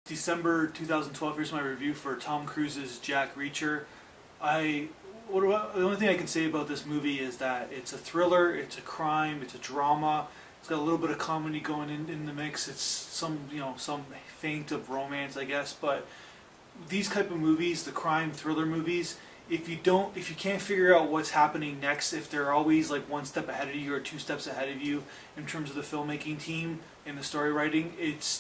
December 2012. Here's my review for Tom Cruise's Jack Reacher. The only thing I can say about this movie is that it's a thriller, it's a crime, it's a drama. It's got a little bit of comedy going in the mix. It's some feint of romance, I guess. But these type of movies, the crime thriller movies, if you can't figure out what's happening next, if they're always like one step ahead of you or two steps ahead of you in terms of the filmmaking team and the story writing,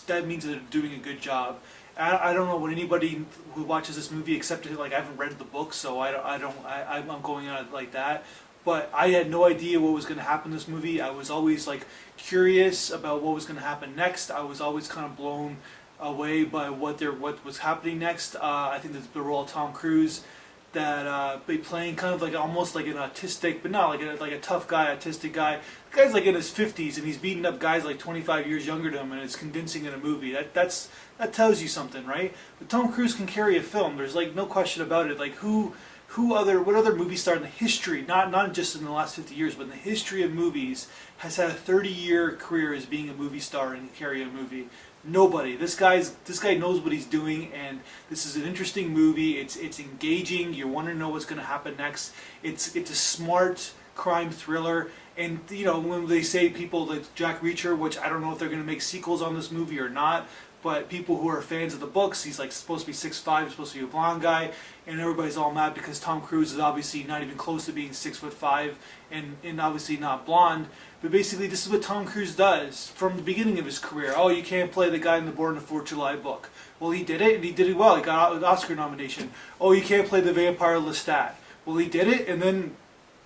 that means that they're doing a good job. I don't know what anybody who watches this movie, except like I haven't read the book, so I'm going on it like that. But I had no idea what was going to happen in this movie. I was always like curious about what was going to happen next. I was always kind of blown away by what was happening next. I think that the role of Tom Cruise, that be playing kind of like almost like an autistic, but not like a tough guy, autistic guy. The guy's like in his 50s and he's beating up guys like 25 years younger than him, and it's convincing in a movie. That tells you something, right? But Tom Cruise can carry a film. There's like no question about it. Like what other movie star in the history, not just in the last 50 years, but in the history of movies, has had a 30-year career as being a movie star and carry a movie? Nobody. This guy knows what he's doing, and this is an interesting movie. It's engaging. You want to know what's going to happen next. It's a smart crime thriller, and when they say people like Jack Reacher, which I don't know if they're going to make sequels on this movie or not, but people who are fans of the books, he's like supposed to be 6'5", supposed to be a blonde guy, and everybody's all mad because Tom Cruise is obviously not even close to being 6'5", and obviously not blonde. But basically, this is what Tom Cruise does from the beginning of his career. Oh, you can't play the guy in the Born on the 4th of July book. Well, he did it, and he did it well. He got an Oscar nomination. Oh, you can't play the vampire Lestat. Well, he did it, and then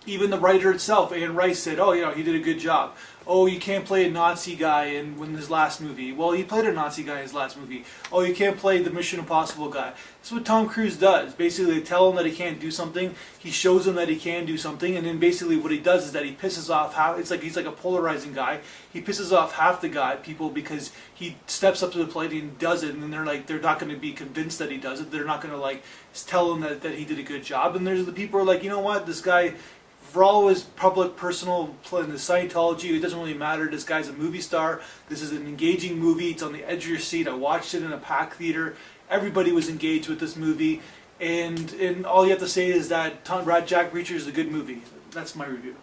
even the writer itself, Anne Rice, said, oh, he did a good job. Oh, you can't play a Nazi guy in his last movie. Well, he played a Nazi guy in his last movie. Oh, you can't play the Mission Impossible guy. This is what Tom Cruise does. Basically, they tell him that he can't do something. He shows him that he can do something, and then basically what he does is that he pisses off he's like a polarizing guy. He pisses off half the people because he steps up to the plate and does it, and then they're not going to be convinced that he does it. They're not going to tell him that he did a good job. And there's the people who are like, you know what, this guy, for all his public, personal, in the Scientology, it doesn't really matter. This guy's a movie star. This is an engaging movie. It's on the edge of your seat. I watched it in a packed theater. Everybody was engaged with this movie. And all you have to say is that Jack Reacher is a good movie. That's my review.